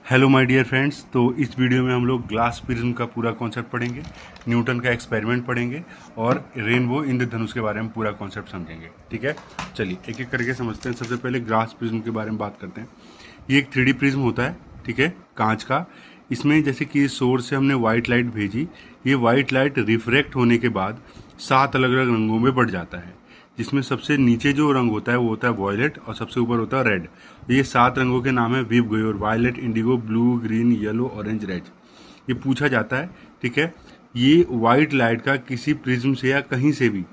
Hello my dear friends. तो इस video में हम लोग ग्लास प्रिज्म का पूरा कॉन्सेप्ट पढ़ेंगे, न्यूटन का एक्सपेरिमेंट पढ़ेंगे और रेनबो इंद्रधनुष के बारे में पूरा कॉन्सेप्ट समझेंगे। ठीक है, चलिए एक एक करके समझते हैं। सबसे पहले ग्लास प्रिज्म के बारे में बात करते हैं। ये एक 3D प्रिज्म होता है, ठीक है, कांच का। इसमें जैसे कि सोर्स से हमने वाइट लाइट भेजी, ये वाइट लाइट रिफ्रैक्ट होने के बाद 7 अलग अलग रंगों में बढ़ जाता है, जिसमें सबसे नीचे जो रंग होता है वो होता है वॉयलेट और सबसे ऊपर होता है रेड। ये 7 रंगों के नाम है विव गयोर, violet, indigo, blue, green, yellow, orange, red. ये पूछा जाता है, ठीक है। ये वाइट लाइट का किसी प्रिज्म से या कहीं से भी,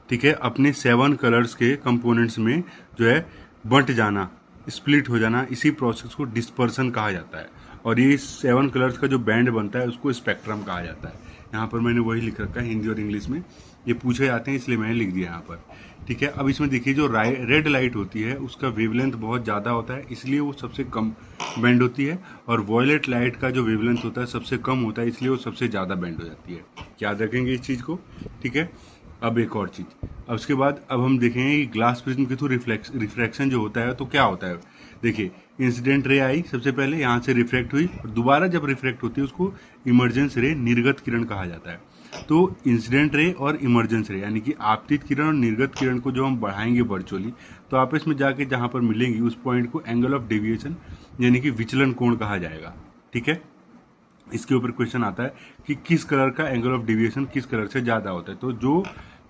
ठीक है, अपने 7 कलर्स के कंपोनेंट्स में जो है बंट जाना, स्प्लिट हो जाना, इसी प्रोसेस को डिस्पर्सन कहा जाता है। और ये 7 कलर्स का जो बैंड बनता है उसको स्पेक्ट्रम कहा जाता है। यहाँ पर मैंने वही लिख रखा है हिंदी और इंग्लिश में, ये पूछे जाते हैं इसलिए मैंने लिख दिया यहाँ पर। ठीक है, अब इसमें देखिए जो रेड लाइट होती है उसका वेवलेंथ बहुत ज़्यादा होता है, इसलिए वो सबसे कम बेंड होती है। और वॉयलेट लाइट का जो वेवलेंथ होता है सबसे कम होता है, इसलिए वो सबसे ज़्यादा बेंड हो जाती है। याद रखेंगे इस चीज़ को, ठीक है। अब एक और चीज़, अब उसके बाद अब हम देखेंगे कि ग्लास प्रिज्म के थ्रू रिफ्लेक्शन जो होता है तो क्या होता है। देखिए, इंसिडेंट रे आई सबसे पहले, यहाँ से रिफ्लेक्ट हुई और दोबारा जब रिफ्लेक्ट होती है उसको इमर्जेंस रे, निर्गत किरण कहा जाता है। तो इंसिडेंट रे और इमर्जेंस रे यानी कि आपतित किरण और निर्गत किरण को जो हम बढ़ाएंगे वर्चुअली, तो आपस में जाके जहाँ पर मिलेंगी उस पॉइंट को एंगल ऑफ डेविएशन यानी कि विचलन कोण कहा जाएगा। ठीक है, इसके ऊपर क्वेश्चन आता है कि किस कलर का एंगल ऑफ डेविएशन किस कलर से ज़्यादा होता है। तो जो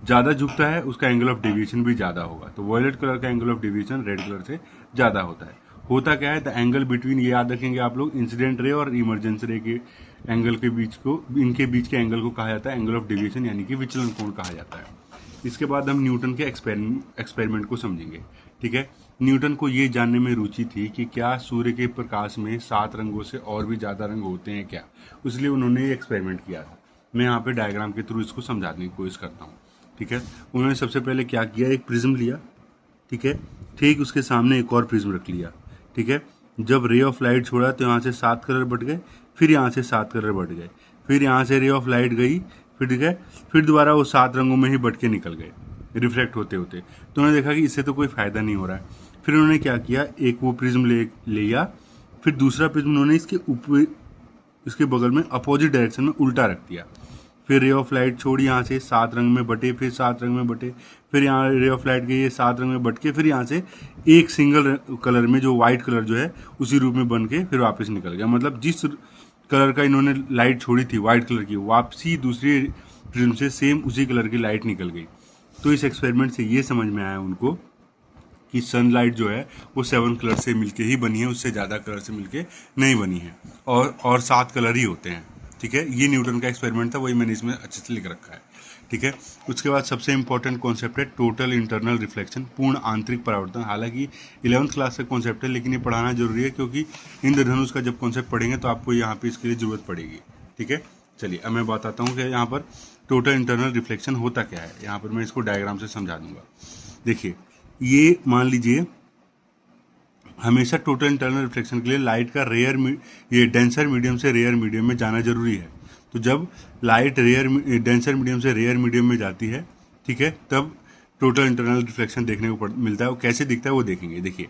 ज़्यादा झुकता है उसका एंगल ऑफ डेविएशन भी ज़्यादा होगा। तो वॉयलेट कलर का angle of deviation red colour से ज़्यादा होता है। होता क्या है, द एंगल बिटवीन, ये याद रखेंगे आप लोग, इंसिडेंट रे और इमरजेंस रे के एंगल के बीच को, इनके बीच के एंगल को कहा जाता है एंगल ऑफ डेविएशन यानी कि विचलन कोण कहा जाता है। इसके बाद हम न्यूटन के एक्सपेरिमेंट को समझेंगे। ठीक है, न्यूटन को ये जानने में रुचि थी कि क्या सूर्य के प्रकाश में 7 रंगों से और भी ज़्यादा रंग होते हैं क्या, इसलिए उन्होंने ये एक्सपेरिमेंट किया था। मैं यहाँ पे डायग्राम के थ्रू इसको समझाने की कोशिश करता हूँ। ठीक है, उन्होंने सबसे पहले क्या किया, एक प्रिज्म लिया, ठीक है, ठीक उसके सामने एक और प्रिज्म रख लिया। ठीक है, जब रे ऑफ लाइट छोड़ा तो यहाँ से 7 कलर बढ़ गए, फिर यहाँ से 7 कलर बढ़ गए, फिर यहाँ से रे ऑफ लाइट गई, फिर ठीक है, फिर दोबारा वो 7 रंगों में ही बढ़ के निकल गए रिफ्लेक्ट होते होते। तो उन्होंने देखा कि इससे तो कोई फायदा नहीं हो रहा है। फिर उन्होंने क्या किया, एक वो प्रिज्म ले लिया, फिर दूसरा प्रिज्म उन्होंने इसके ऊपर, इसके बगल में अपोजिट डायरेक्शन में उल्टा रख दिया। फिर रे ऑफ लाइट छोड़ी, यहाँ से 7 रंग में बटे, फिर 7 रंग में बटे, फिर यहाँ रे ऑफ लाइट गई, ये 7 रंग में बट के फिर यहाँ से एक सिंगल कलर में जो वाइट कलर जो है उसी रूप में बन के फिर वापस निकल गया। मतलब जिस कलर का इन्होंने लाइट छोड़ी थी वाइट कलर की, वापसी दूसरी प्रिज्म से सेम उसी कलर की लाइट निकल गई। तो इस एक्सपेरिमेंट से ये समझ में आया उनको कि सनलाइट जो है वो 7 कलर से मिलके ही बनी है, उससे ज़्यादा कलर से मिलके नहीं बनी है, और 7 कलर ही होते हैं। ठीक है, ये न्यूटन का एक्सपेरिमेंट था, वही मैंने इसमें अच्छे से लिख रखा है। ठीक है, उसके बाद सबसे इंपॉर्टेंट कॉन्सेप्ट है टोटल इंटरनल रिफ्लेक्शन, पूर्ण आंतरिक परावर्तन। हालांकि 11th क्लास का कॉन्सेप्ट है लेकिन ये पढ़ाना जरूरी है, क्योंकि इंद्रधनुष का जब कॉन्सेप्ट पढ़ेंगे तो आपको यहाँ पे इसके लिए जरूरत पड़ेगी। ठीक है, चलिए अब मैं बताता हूँ कि यहाँ पर टोटल इंटरनल रिफ्लेक्शन होता क्या है। यहाँ पर मैं इसको डायग्राम से समझा दूंगा। देखिए, ये मान लीजिए हमेशा टोटल इंटरनल रिफ्लेक्शन के लिए लाइट का ये डेंसर मीडियम से रेयर मीडियम में जाना जरूरी है। तो जब लाइट डेंसर मीडियम से रेयर मीडियम में जाती है, ठीक है, तब टोटल इंटरनल रिफ्लेक्शन देखने को मिलता है। वो कैसे दिखता है वो देखेंगे। देखिए,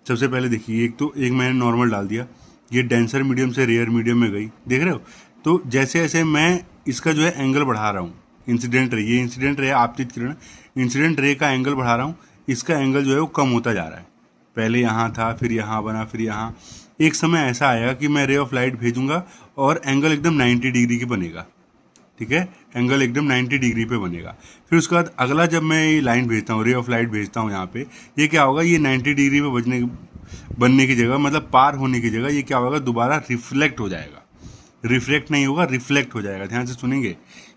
सबसे पहले देखिए, एक मैंने नॉर्मल डाल दिया, ये डेंसर मीडियम से रेयर मीडियम में गई, देख रहे हो। तो जैसे जैसे मैं इसका जो है एंगल बढ़ा रहा हूँ, इंसिडेंट रे, ये इंसिडेंट रे आपतित किरण, इंसिडेंट रे का एंगल बढ़ा रहा हूँ, इसका एंगल जो है वो कम होता जा रहा है। पहले यहाँ था, फिर यहाँ बना, फिर यहाँ। एक समय ऐसा आएगा कि मैं रे ऑफ लाइट भेजूंगा और एंगल एकदम 90 डिग्री की बनेगा। ठीक है, एंगल एकदम 90 डिग्री पे बनेगा। फिर उसके बाद अगला जब मैं ये लाइन भेजता हूँ, रे ऑफ लाइट भेजता हूँ यहाँ पे, ये क्या होगा, ये 90 डिग्री पे बनने की जगह, मतलब पार होने की जगह, ये क्या होगा, दोबारा रिफ्लेक्ट हो जाएगा। रिफ्लेक्ट नहीं होगा, रिफ्लेक्ट हो जाएगा। ध्यान से सुनेंगे,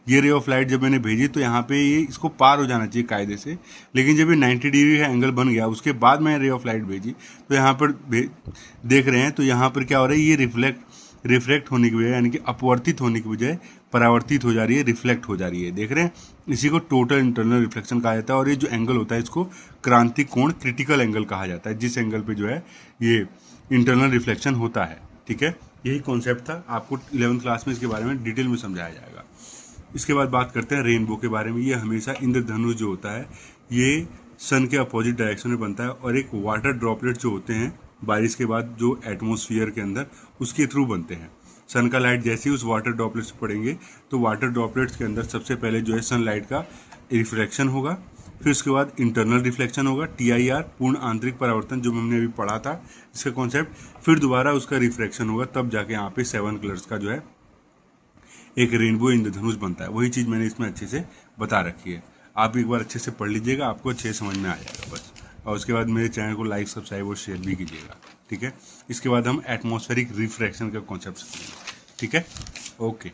ये रे ऑफ लाइट जब मैंने भेजी तो यहाँ पे ये इसको पार हो जाना चाहिए कायदे से, लेकिन जब ये 90 डिग्री का एंगल बन गया उसके बाद मैं रे ऑफ लाइट भेजी तो यहाँ पर देख रहे हैं, तो यहाँ पर क्या हो रहा है, ये रिफ्लेक्ट होने की बजाय यानी कि अपवर्तित होने की बजाय परावर्तित हो जा रही है, रिफ्लेक्ट हो जा रही है। देख रहे हैं, इसी को टोटल इंटरनल रिफ्लेक्शन कहा जाता है। और ये जो एंगल होता है इसको क्रांतिक कोण, क्रिटिकल एंगल कहा जाता है, जिस एंगल पे जो है ये इंटरनल रिफ्लेक्शन होता है। ठीक है, यही कॉन्सेप्ट था, आपको 11th क्लास में इसके बारे में डिटेल में समझाया जाएगा। इसके बाद बात करते हैं रेनबो के बारे में। ये हमेशा इंद्रधनुष जो होता है ये सन के अपोजिट डायरेक्शन में बनता है, और एक वाटर ड्रॉपलेट जो होते हैं बारिश के बाद जो एटमॉस्फेयर के अंदर उसके थ्रू बनते हैं। सन का लाइट जैसे ही उस वाटर ड्रॉपलेट्स पे पड़ेंगे तो वाटर ड्रॉपलेट्स के अंदर सबसे पहले जो है सनलाइट का रिफ्रैक्शन होगा, फिर उसके बाद इंटरनल रिफ्लेक्शन होगा, TIR पूर्ण आंतरिक परावर्तन जो हमने अभी पढ़ा था इसका कॉन्सेप्ट, फिर दोबारा उसका रिफ्रैक्शन होगा, तब जाके यहाँ पे 7 कलर्स का जो है एक रेनबो इंद्रधनुष बनता है। वही चीज़ मैंने इसमें अच्छे से बता रखी है, आप एक बार अच्छे से पढ़ लीजिएगा, आपको अच्छे से समझ में आ जाएगा बस। और उसके बाद मेरे चैनल को लाइक, सब्सक्राइब और शेयर भी कीजिएगा, ठीक है। इसके बाद हम एटमॉस्फेरिक रिफ्रैक्शन का कॉन्सेप्ट सीखेंगे, ठीक है। ओके।